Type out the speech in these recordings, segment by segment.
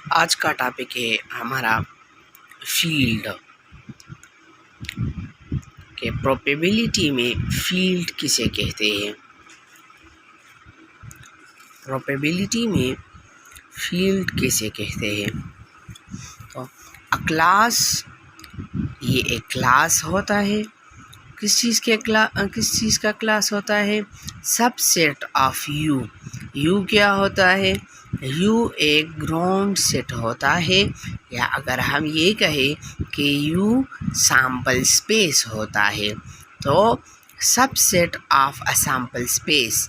आज का टॉपिक है हमारा फील्ड के प्रोबेबिलिटी में फील्ड किसे कहते हैं। प्रोबेबिलिटी में फील्ड किसे कहते हैं। तो क्लास, ये एक क्लास होता है। किस चीज़ का क्लास होता है? Subset of you. यू क्या होता है? यू एक ग्राउंड सेट होता है, या अगर हम ये कहें कि यू सैम्पल स्पेस होता है, तो subset of a sample space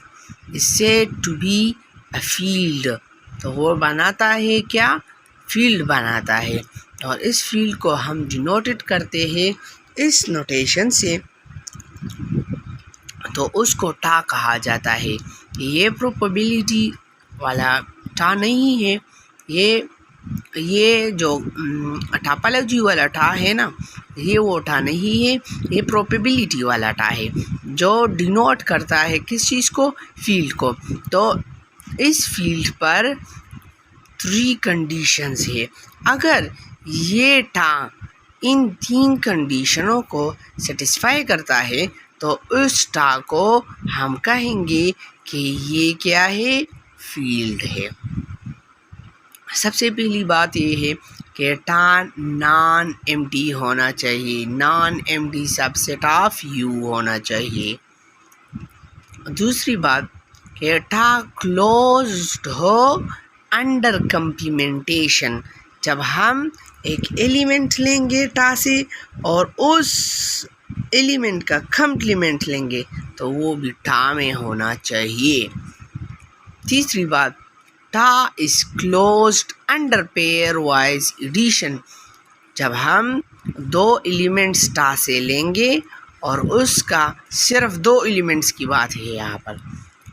is said to be a field. तो वो बनाता है क्या? फील्ड बनाता है। और इस फील्ड को हम डिनोटेड करते हैं इस नोटेशन से, तो उसको टा कहा जाता है। ये प्रोबेबिलिटी वाला टा नहीं है, ये जो टोपोलॉजी वाला टा है ना, ये वो टा नहीं है, ये प्रोबेबिलिटी वाला टा है जो डिनोट करता है किस चीज़ को? फील्ड को। तो इस फील्ड पर 3 कंडीशंस है। अगर ये टा इन 3 कंडीशनों को सेटिस्फाई करता है तो उस टा को हम कहेंगे कि ये क्या है? फील्ड है। सबसे पहली बात ये है कि टा नॉन एम्प्टी होना चाहिए, non empty subset of you होना चाहिए। दूसरी बात कि टा क्लोज्ड हो अंडर कंप्लीमेंटेशन। जब हम एक एलिमेंट लेंगे टा से और उस एलिमेंट का कंप्लीमेंट लेंगे तो वो भी टा में होना चाहिए। तीसरी बात, tau is closed under pairwise addition. जब हम 2 एलिमेंट्स टा से लेंगे और उसका सिर्फ 2 एलिमेंट्स की बात है यहाँ पर,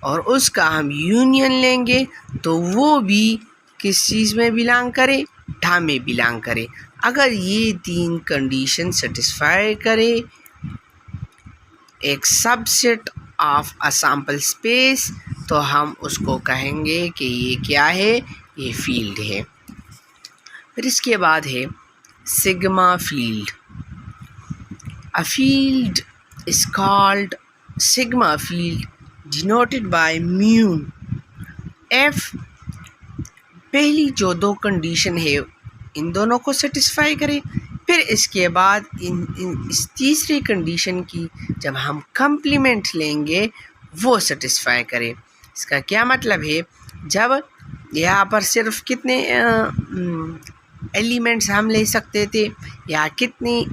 और उसका हम यूनियन लेंगे तो वो भी किस चीज़ में बिलोंग करे? टा में बिलोंग करे। अगर ये 3 कंडीशन सेटिस्फाई करे एक subset of a sample space, तो हम उसको कहेंगे कि ये क्या है? ये फील्ड है। फिर इसके बाद है sigma field. A field is called sigma field denoted by mu F. पहली जो 2 कंडीशन है इन दोनों को सेटिस्फाई करे, फिर इसके बाद इस तीसरी कंडीशन की जब हम कंप्लीमेंट लेंगे वो सेटिस्फाई करे। इसका क्या मतलब है? जब यहाँ पर सिर्फ कितने एलिमेंट्स हम ले सकते थे, या कितनी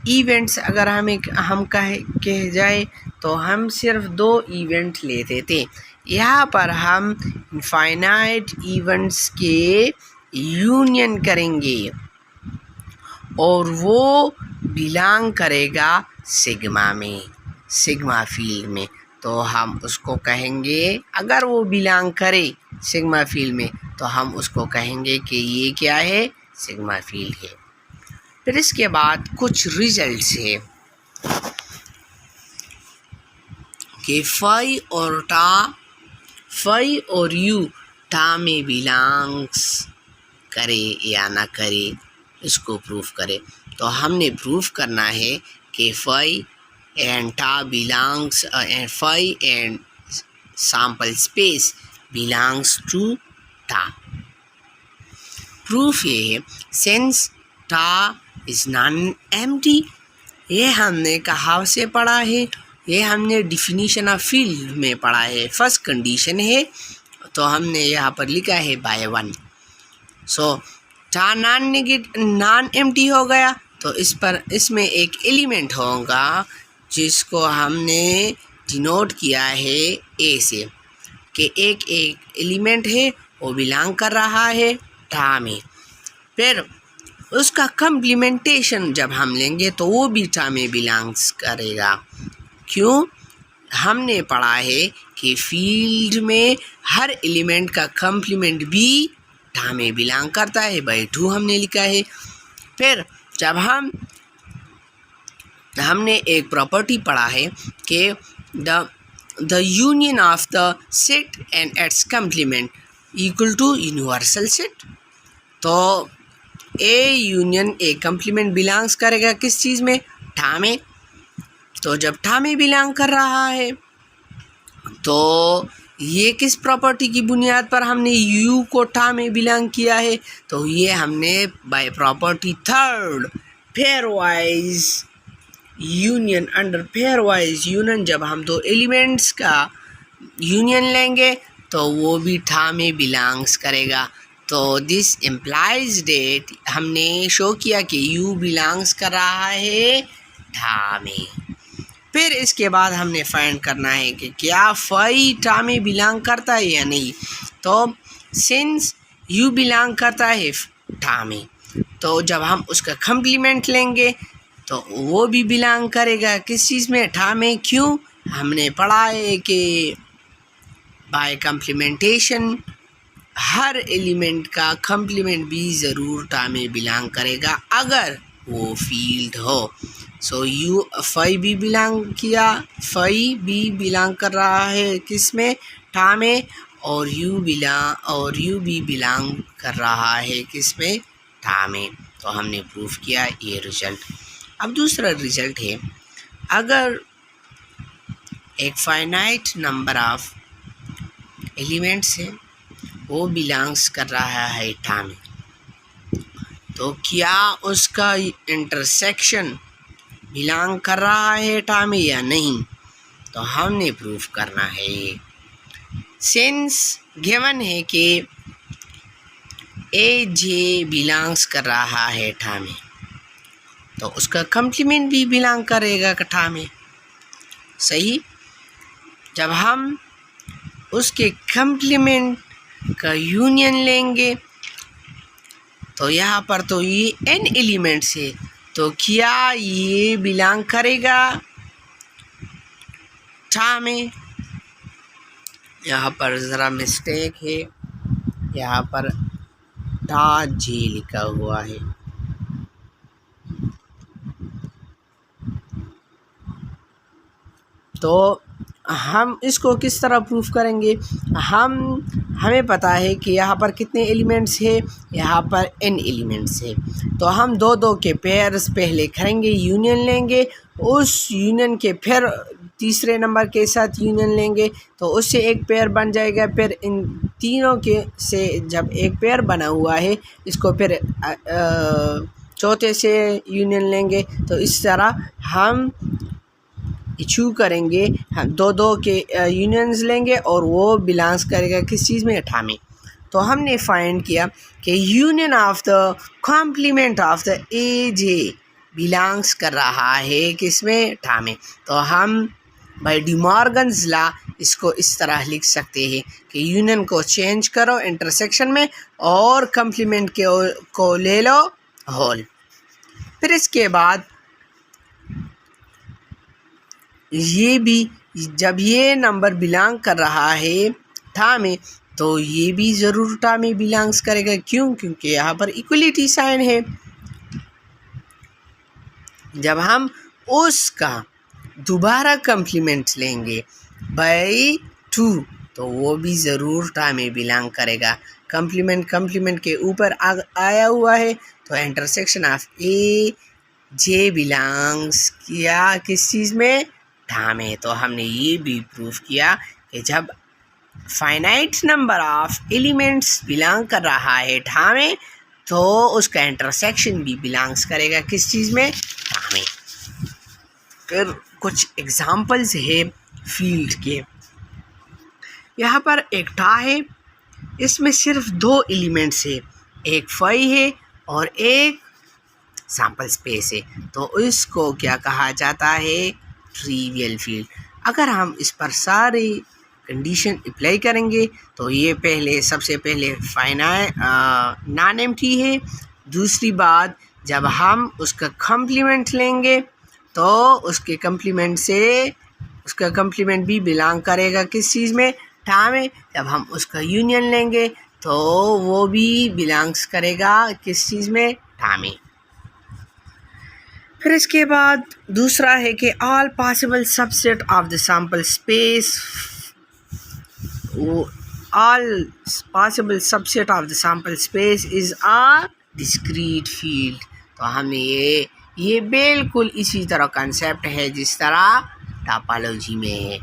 इवेंट्स अगर हम कह जाए तो हम सिर्फ 2 इवेंट लेते थे। यहाँ पर हम इनफाइनाइट इवेंट्स के यूनियन करेंगे और वो बिलोंग करेगा सिग्मा में, सिग्मा फील्ड में। तो हम उसको कहेंगे, अगर वो बिलोंग करे सिग्मा फील्ड में, तो हम उसको कहेंगे कि ये क्या है? सिग्मा फील्ड है। फिर इसके बाद कुछ रिजल्ट्स है कि फाई और यू टा में बिलोंग्स करे या ना करे, इसको प्रूफ करे। तो हमने प्रूफ करना है कि phi and tau belongs and phi and sample space belongs to tau. Proof ये है सिंस टा इज नॉन एम्प्टी। ये हमने कहाँ से पढ़ा है? ये हमने डिफिनीशन ऑफ फील्ड में पढ़ा है। फर्स्ट कंडीशन है तो हमने यहाँ पर लिखा है बाय 1। सो टा नॉन एम्प्टी हो गया, तो इसमें एक एलिमेंट होगा जिसको हमने डिनोट किया है ए से, कि एक एलिमेंट है वो बिलोंग कर रहा है टा में। फिर उसका कंप्लीमेंटेशन जब हम लेंगे तो वो भी टा में बिलोंग्स करेगा। क्यों? हमने पढ़ा है कि फील्ड में हर एलिमेंट का कंप्लीमेंट भी टा में बिलोंग करता है, बाय 2 हमने लिखा है। फिर जब हमने एक प्रॉपर्टी पढ़ा है कि the union of the set and its complement equal to universal set. तो A union A complement belongs करेगा किस चीज़ में, ठा में। तो जब ठा में बिलोंग कर रहा है तो ये किस प्रॉपर्टी की बुनियाद पर हमने यू को ठा में बिलोंग किया है, तो ये हमने by property third pairwise union. Under pairwise union जब हम दो एलिमेंट्स का यूनियन लेंगे तो वो भी ठा में बिलोंग्स करेगा। तो दिस इम्प्लाइज डेट हमने शो किया कि यू बिलोंग्स कर रहा है ठा में। फिर इसके बाद हमने फाइंड करना है कि क्या फाई ठा में बिलोंग करता है या नहीं। तो सिंस यू बिलोंग करता है ठा में, तो जब हम उसका कम्प्लीमेंट लेंगे तो वो भी बिलोंग करेगा किस चीज़ में, ठा में। क्यों, हमने पढ़ा है कि बाय कम्प्लीमेंटेशन हर एलिमेंट का कम्प्लीमेंट भी ज़रूर ठा में बिलोंग करेगा अगर वो फील्ड हो। सो यू फाई भी बिलोंग किया, फाई भी बिलोंग कर रहा है किस में, ठा में। और यू भी बिलोंग कर रहा है किस में, ठा में। तो हमने प्रूफ किया ये रिजल्ट। अब दूसरा रिजल्ट है, अगर एक फाइनाइट नंबर ऑफ एलिमेंट्स है वो बिलोंग्स कर रहा है ठा में, तो क्या उसका इंटरसेक्शन बिलोंग कर रहा है ठा में या नहीं, तो हमने प्रूफ करना है। सिंस गिवन है कि ए जे बिलोंग्स कर रहा है ठा में, तो उसका कम्प्लीमेंट भी बिलोंग करेगा ठा में, सही। जब हम उसके कम्प्लीमेंट का यूनियन लेंगे तो यहाँ पर तो ये n एलिमेंट्स है, तो क्या ये बिलोंग करेगा ठा में। यहाँ पर ज़रा मिस्टेक है, यहाँ पर ठा जे लिखा हुआ है। तो हम इसको किस तरह प्रूफ करेंगे, हमें पता है कि यहाँ पर कितने एलिमेंट्स है, यहाँ पर n एलिमेंट्स है। तो हम दो दो के पेयर्स पहले करेंगे, यूनियन लेंगे, उस यूनियन के फिर तीसरे नंबर के साथ यूनियन लेंगे तो उससे एक पेयर बन जाएगा। फिर इन तीनों के से जब एक पेयर बना हुआ है इसको फिर चौथे से यूनियन लेंगे। तो इस तरह हम इशू करेंगे, हम दो दो के यूनियंस लेंगे और वो बिलोंग्स करेगा किस चीज़ में, ठा में। तो हमने फाइंड किया कि union of the complement of the A j belongs कर रहा है किस में, ठा में। तो हम बाय डी मॉर्गन्स लॉ इसको इस तरह लिख सकते हैं कि यूनियन को चेंज करो इंटरसेक्शन में और कम्प्लीमेंट के को ले लो होल। फिर इसके बाद ये भी जब ये नंबर बिलोंग कर रहा है ठा में तो ये भी ज़रूर ठा में बिलोंग्स करेगा। क्यों, क्योंकि यहाँ पर इक्वलिटी साइन है। जब हम उसका दोबारा कम्प्लीमेंट लेंगे बाय 2 तो वो भी ज़रूर ठा में बिलोंग करेगा। कम्प्लीमेंट के ऊपर आया हुआ है तो intersection of A j belongs किया किस चीज़ में, ठा में। तो हमने ये भी प्रूफ किया कि जब finite number of elements belong कर रहा है ठा में तो उसका इंटरसेक्शन भी बिलोंग्स करेगा किस चीज़ में, ठा में। फिर कुछ एग्जाम्पल्स है फील्ड के। यहाँ पर एक ठा है, इसमें सिर्फ 2 एलिमेंट्स है, एक फाई है और एक सैम्पल स्पेस है। तो इसको क्या कहा जाता है, ट्रिवियल फील्ड। अगर हम इस पर सारी कंडीशन अप्लाई करेंगे तो ये सबसे पहले नॉन एम्प्टी है। दूसरी बात, जब हम उसका कम्प्लीमेंट लेंगे तो उसके कम्प्लीमेंट से उसका कम्प्लीमेंट भी बिलोंग करेगा किस चीज़ में, ठा में। जब हम उसका यूनियन लेंगे तो वो भी बिलोंग्स करेगा किस चीज़ में, ठा में। फिर इसके बाद दूसरा है कि all possible subset of the sample space, वो all possible subset of the sample space is a discrete field। तो हमने ये बिल्कुल इसी तरह कंसेप्ट है जिस तरह टोपोलॉजी में है।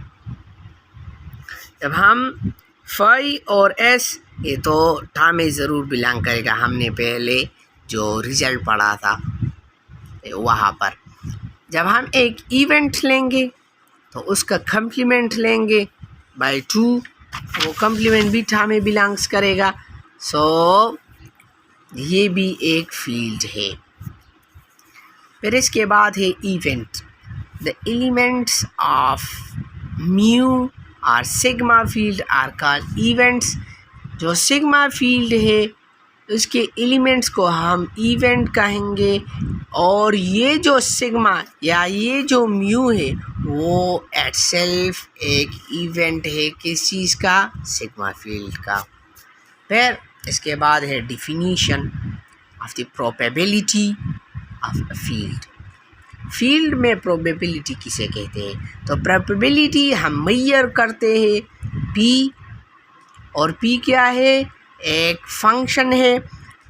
जब हम फाई और एस, ये तो था में ज़रूर बिलोंग करेगा, हमने पहले जो रिजल्ट पढ़ा था वहाँ पर। जब हम एक इवेंट लेंगे तो उसका कम्प्लीमेंट लेंगे बाय 2, वो कम्प्लीमेंट भी था में बिलोंग्स करेगा। सो ये भी एक फील्ड है। फिर इसके बाद है event. The elements of mu और sigma field are called events. जो सिग्मा फील्ड है उसके एलिमेंट्स को हम इवेंट कहेंगे, और ये जो सिग्मा या ये जो म्यू है वो इटसेल्फ एक इवेंट है किस चीज़ का, सिग्मा फील्ड का। फिर इसके बाद है definition of the probability of a field. Field में प्रोबेबिलिटी किसे कहते हैं? तो प्रोबेबिलिटी हम मेजर करते हैं पी, और पी क्या है, एक फंक्शन है,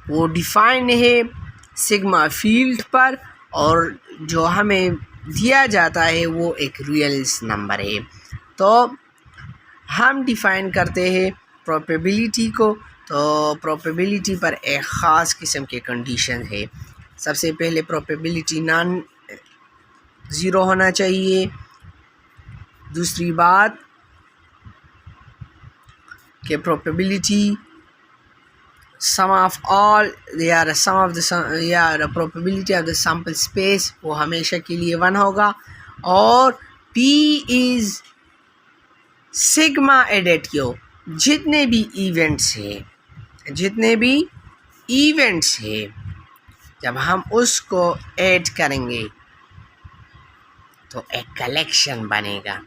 वो डिफाइन है सिग्मा फील्ड पर, और जो हमें दिया जाता है वो एक रियल नंबर है। तो हम डिफाइन करते हैं प्रोबेबिलिटी को। तो प्रोबेबिलिटी पर एक ख़ास किस्म के कंडीशन है। सबसे पहले प्रोबेबिलिटी नॉन ज़ीरो होना चाहिए। दूसरी बात कि प्रोबेबिलिटी सम ऑफ ऑल या सम ऑफ द या probability of the sample space वो हमेशा के लिए 1 होगा, और P इज़ सिग्मा एडेटिव। जितने भी इवेंट्स हैं जब हम उसको ऐड करेंगे तो एक कलेक्शन बनेगा,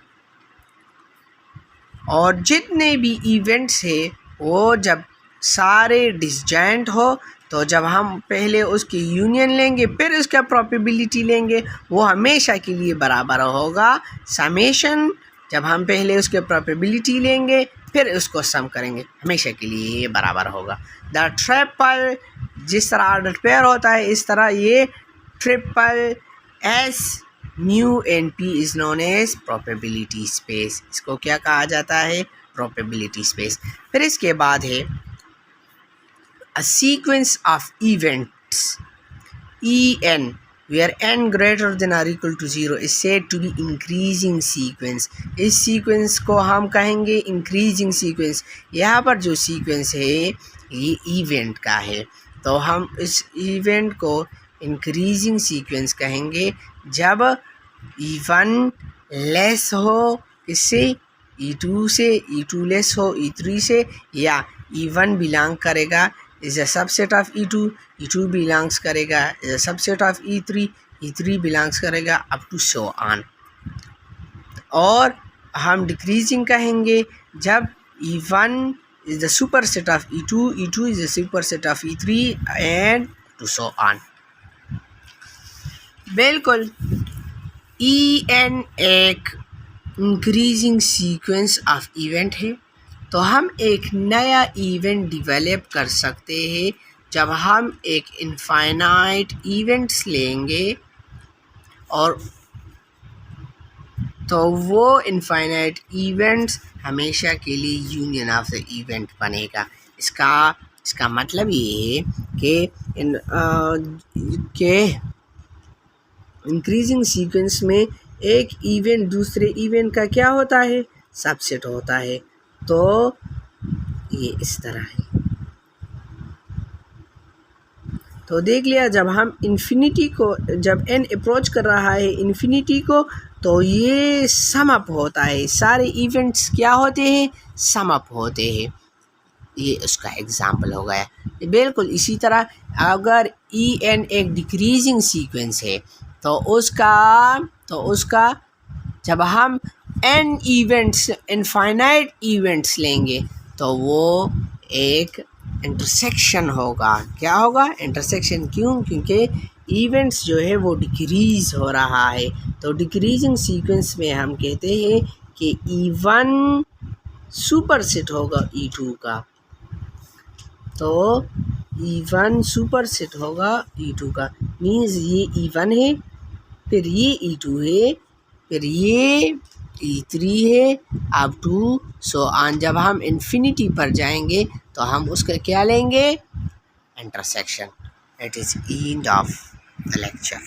और जितने भी इवेंट्स है वो जब सारे डिसजॉइंट हो तो जब हम पहले उसकी यूनियन लेंगे फिर उसका प्रोबेबिलिटी लेंगे, वो हमेशा के लिए बराबर होगा समेशन। जब हम पहले उसके प्रोबेबिलिटी लेंगे फिर उसको सम करेंगे, हमेशा के लिए ये बराबर होगा। द ट्रिपल, जिस तरह ऑर्डर पेयर होता है इस तरह ये triple S mu and P is known as probability space. इसको क्या कहा जाता है, प्रोबेबिलिटी स्पेस। फिर इसके बाद है a sequence of events en where n greater than or equal to 0 is said to be increasing sequence। इस सीक्वेंस को हम कहेंगे इंक्रीजिंग सीक्वेंस। यहाँ पर जो सीक्वेंस है ये इवेंट का है, तो हम इस इवेंट को इंक्रीजिंग सीक्वेंस कहेंगे जब E1 लेस हो इससे, E2 से, E2 लेस हो E3 से, या E1 बिलोंग करेगा is a subset of E2, E2 belongs करेगा is a subset of E3, E3 belongs करेगा up to so on। और हम डिक्रीजिंग कहेंगे जब E1 is the superset of E2, E2 is the superset of E3 and to so on। बिल्कुल En एक increasing sequence of event है, तो हम एक नया इवेंट डिवेलप कर सकते हैं जब हम एक इनफाइनाइट इवेंट्स लेंगे, और तो वो इनफाइनाइट इवेंट्स हमेशा के लिए यूनियन ऑफ द इवेंट बनेगा। इसका मतलब ये है कि इंक्रीजिंग सीक्वेंस में एक इवेंट दूसरे इवेंट का क्या होता है, सबसेट होता है। तो ये इस तरह है। तो देख लिया, जब हम इन्फिनिटी को, जब n अप्रोच कर रहा है इन्फिनिटी को, तो ये सम अप होता है, सारे इवेंट्स क्या होते हैं, सम अप होते हैं। ये उसका एग्जाम्पल हो गया। बिल्कुल इसी तरह अगर En एक डिक्रीजिंग सीक्वेंस है तो उसका जब हम n इवेंट्स, इनफाइनाइट इवेंट्स लेंगे तो वो एक इंटरसेक्शन होगा। क्या होगा, इंटरसेक्शन। क्यों? क्योंकि इवेंट्स जो है वो डिक्रीज़ हो रहा है। तो डिक्रीजिंग सीक्वेंस में हम कहते हैं कि E1 सुपर सेट होगा E2 का, तो E1 सुपर सेट होगा E2 का, मीन्स ये E1 है, फिर ये E2 है, फिर ये E3 है, अब 2। सो जब हम इन्फिनिटी पर जाएंगे तो हम उसका क्या लेंगे, intersection. It is end of the lecture.